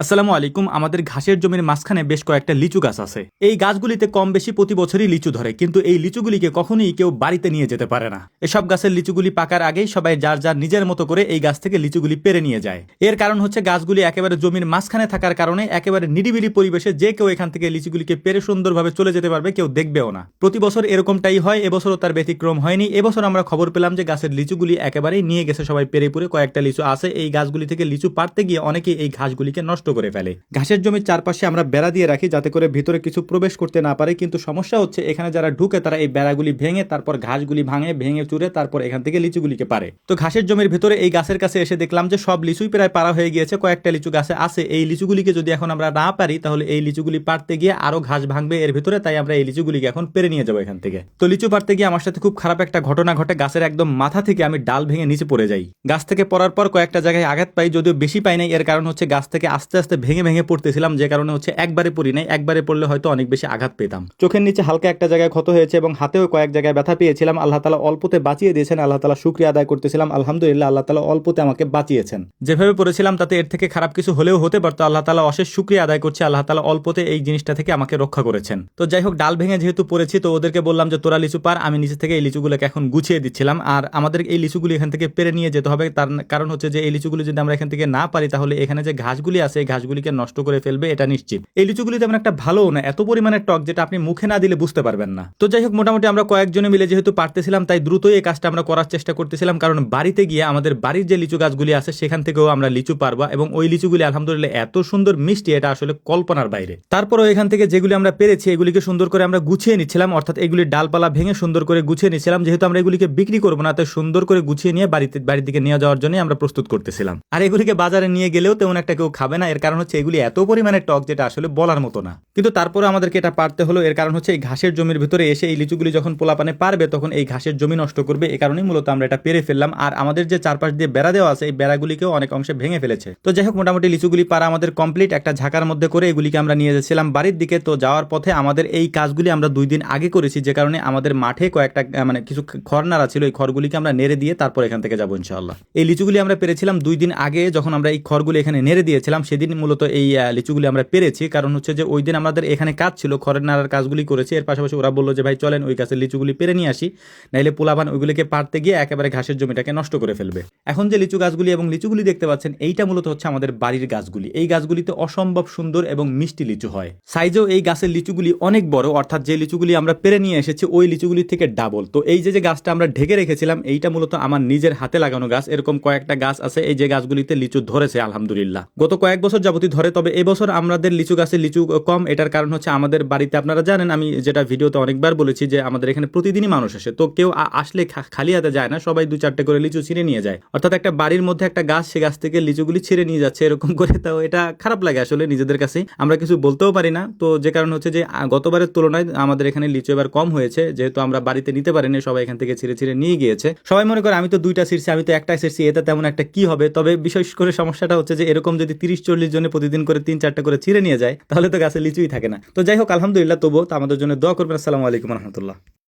আসসালামু আলাইকুম। আমাদের ঘাসের জমির মাঝখানে বেশ কয়েকটা লিচু গাছ আছে। এই গাছগুলিতে কম বেশি প্রতি বছরই লিচু ধরে, কিন্তু এই লিচুগুলিকে কখনোই কেউ বাড়িতে নিয়ে যেতে পারে না। এসব গাছের লিচুগুলি পাকার আগেই সবাই যার যার নিজের মতো করে এই গাছ থেকে লিচুগুলি পেরে নিয়ে যায়। এর কারণ হচ্ছে গাছগুলি একেবারে জমির মাঝখানে থাকার কারণে একেবারে নিরিবিলি পরিবেশে যে কেউ এখান থেকে লিচুগুলিকে পেরে সুন্দরভাবে চলে যেতে পারবে, কেউ দেখবেও না। প্রতি বছর এরকমটাই হয়, এবছরও তার ব্যতিক্রম হয়নি। এবছর আমরা খবর পেলাম যে গাছের লিচুগুলি একেবারেই নিয়ে গেছে সবাই পেরে পুরে। কয়েকটা লিচু আছে, এই গাছগুলি থেকে লিচু পারতে গিয়ে অনেকেই এই ঘাসগুলিকে নষ্ট করে ফেলে। ঘাসের জমির চারপাশে আমরা বেড়া দিয়ে রাখি যাতে করে ভিতরে কিছু প্রবেশ করতে না পারে, কিন্তু সমস্যা হচ্ছে এখানে যারা ঢুকে তারা এই বেড়াগুলি ভেঙে তারপর ঘাসগুলি ভেঙে চুরে তারপর এখান থেকে লিচুগুলিকে পারে। তো ঘাসের জমির ভিতরে এই গাছের কাছে এসে দেখলাম যে সব লিচুই প্রায় পারা হয়ে গিয়েছে, কয়েকটা লিচু গাছে আছে। এই লিচুগুলিকে যদি এখন আমরা না পারি তাহলে এই লিচুগুলি পারতে গিয়ে আরো ঘাস ভাঙবে এর ভিতরে, তাই আমরা এই লিচুগুলিকে এখন পেরে নিয়ে যাবো এখান থেকে। তো লিচু পারতে গিয়ে আমার সাথে খুব খারাপ একটা ঘটনা ঘটে। গাছের একদম মাথা থেকে আমি ডাল ভেঙে নিচে পড়ে যাই। গাছ থেকে পড়ার পর কয়েকটা জায়গায় আঘাত পাই, যদিও বেশি পাই নাই। এর কারণ হচ্ছে গাছ থেকে আস্তে আস্তে ভেঙে ভেঙে পড়তেছিলাম, যে কারণে হচ্ছে একবারে পড়ি নাই। একবারে পড়লে হয়তো অনেক বেশি আঘাত পেতাম। চোখের নিচে হালকা একটা জায়গায় ক্ষত হয়েছে এবং হাতেও কয়েক জায়গায় ব্যথা পেয়েছিলাম। আল্লাহ তাআলা অল্পতে বাঁচিয়ে দিয়েছেন, আল্লাহ তাআলা শুকরিয়া আদায় করতেছিলাম। আলহামদুলিল্লাহ, আল্লাহ তাআলা অল্পতে আমাকে বাঁচিয়েছেন। যেভাবে পড়েছিলাম তাতে এর থেকে খারাপ কিছু হলেও হতে পারতো। আল্লাহ তাআলা অশেষ শুকরিয়া আদায় করছে, আল্লাহ তাআলা অল্পতে এই জিনিসটা থেকে আমাকে রক্ষা করেছেন। তো যাই হোক, ডাল ভেঙে যেহেতু পড়েছি তো ওদেরকে বললাম যে তোরা লিচু পার, আমি নিচে থেকে এই লিচুগুলোকে এখন গুছিয়ে দিচ্ছিলাম। আর আমাদের এই লিচুগুলি এখান থেকে পেরে নিয়ে যেতে হবে, তার কারণ হচ্ছে যে এই লিচুগুলি যদি আমরা এখান থেকে না পারি তাহলে এখানে যে ঘাসগুলি আছে এই ঘাসগুলিকে নষ্ট করে ফেলবে, এটা নিশ্চিত। এই লিচুগুলি তেমন একটা ভালো না, এত পরিমাণে টক যেটা আপনি মুখে না দিলে বুঝতে পারবেন না। তো যাই হোক, মোটামুটি আমরা কয়েকজনে মিলে যেহেতু পারতেছিলাম তাই দ্রুতই এই কাজটা আমরা করার চেষ্টা করতেছিলাম, কারণ বাড়িতে গিয়ে আমাদের বাড়ির যে লিচু গাছগুলি আছে সেখান থেকেও আমরা লিচু পারবা, এবং ওই লিচুগুলি আলহামদুলিল্লাহ এত সুন্দর মিষ্টি, এটা আসলে কল্পনার বাইরে। তারপরও এখান থেকে যেগুলি আমরা পেরেছি এগুলিকে সুন্দর করে আমরা গুছিয়ে নিচ্ছিলাম, অর্থাৎ এগুলির ডালপালা ভেঙে সুন্দর করে গুছিয়ে নিচ্ছিলাম। যেহেতু আমরা এগুলিকে বিক্রি করবো না, তাই সুন্দর করে গুছিয়ে নিয়ে বাড়ির দিকে নিয়ে যাওয়ার জন্য আমরা প্রস্তুত করতেছিলাম। আর এগুলিকে বাজারে নিয়ে গেলেও তেমন একটা কেউ খাবে না, এর কারণ হচ্ছে এগুলি এত পরিমাণে টক যেটা আসলে বলার মতো না। কিন্তু তারপরে আমাদেরকে এটা পারতে হলো, এর কারণ হচ্ছে এই ঘাসের জমির ভিতরে এসে এই লিচুগুলি যখন পোলাপানে পারবে তখন এই ঘাসের জমি নষ্ট করবে। এই কারণেই মূলত আমরা এটা পেরে ফেললাম। আর আমাদের যে চারপাশ দিয়ে বেড়া দেওয়া আছে এই বেড়াগুলিকেও অনেক অংশে ভেঙে ফেলেছে। তো যাই হোক, মোটামুটি লিচুগুলি পারা আমাদের কমপ্লিট। একটা ঝাঁকার মধ্যে করে এগুলিকে আমরা নিয়ে যাচ্ছিলাম বাড়ির দিকে। তো যাওয়ার পথে আমাদের এই কাজগুলি আমরা 2 দিন আগে করেছি, যে কারণে আমাদের মাঠে কয়েকটা কিছু খড় নাড়া ছিল, এই খড়গুলিকে আমরা নেড়ে দিয়ে তারপর এখান থেকে যাবো ইনশাআল্লাহ। এই লিচুগুলি আমরা পেরেছিলাম 2 দিন আগে, যখন আমরা এই খড়গুলি এখানে নেড়ে দিয়েছিলাম সেদিন মূলত এই লিচুগুলি আমরা পেরেছি। কারণ হচ্ছে যে ওই দিন আমাদের এখানে কাজ ছিল, খড়ের নাড়ার কাজগুলি করেছি। এর পাশাপাশি ওরা বললো যে ভাই চলেন ওই গাছের লিচুগুলি পেরে নিয়ে আসি, নাইলে পোলাপান ওইগুলিকে পারতে গিয়ে একেবারে ঘাসের জমিটাকে নষ্ট করে ফেলবে। এখন যে লিচু গাছগুলি এবং লিচুগুলি দেখতে পাচ্ছেন এইটা মূলত হচ্ছে আমাদের বাড়ির গাছগুলি। এই গাছগুলিতে অসম্ভব সুন্দর এবং মিষ্টি লিচু হয়। সাইজেও এই গাছের লিচুগুলি অনেক বড়, অর্থাৎ যে লিচুগুলি আমরা পেরে নিয়ে এসেছি ওই লিচুগুলি থেকে ডাবল। তো এই যে গাছটা আমরা ঢেকে রেখেছিলাম এইটা মূলত আমার নিজের হাতে লাগানো গাছ। এরকম কয়েকটা গাছ আছে এই যে গাছগুলিতে লিচু ধরেছে আলহামদুলিল্লাহ। গত কয়েক বছর যাবতীয় ধরে, তবে এবছর আমাদের লিচু গাছে লিচু কম। এটার কারণ হচ্ছে আমাদের বাড়িতে আপনারা জানেন, আমি যেটা ভিডিওতে অনেকবার বলেছি যে আমাদের এখানে প্রতিদিনই মানুষ আসে। তো কেউ আসলে খালি হাতে যায় না, সবাই 2-4টে করে লিচু ছিঁড়ে নিয়ে যায়। অর্থাৎ একটা বাড়ির মধ্যে একটা গাছ, সে গাছ থেকে লিচুগুলি ছিঁড়ে নিয়ে যাচ্ছে এরকম করে। তো এটা খারাপ লাগে আসলে নিজেদের কাছে, আমরা কিছু বলতেও পারি না। তো যে কারণ হচ্ছে যে গতবারের তুলনায় আমাদের এখানে লিচু এবার কম হয়েছে, যেহেতু আমরা বাড়িতে নিতে পারিনি, সবাই এখান থেকে ছিঁড়ে ছিঁড়ে নিয়ে গিয়েছে। সবাই মনে করে আমি তো 2টা ছিঁড়ছি, আমি তো একটাই ছিঁড়ছি, এটা তেমন একটা কি হবে। তবে বিশেষ করে সমস্যাটা হচ্ছে যে এরকম যদি 30-40 জনে প্রতিদিন করে 3-4টা করে ছিঁড়ে নিয়ে যায় তাহলে তো গাছে লিচুই থাকে না। তো যাই হোক, আলহামদুলিল্লাহ, তবুও তো আমাদের জন্য দোয়া করবেন। আসসালামু আলাইকুম রহমতুল্লাহ।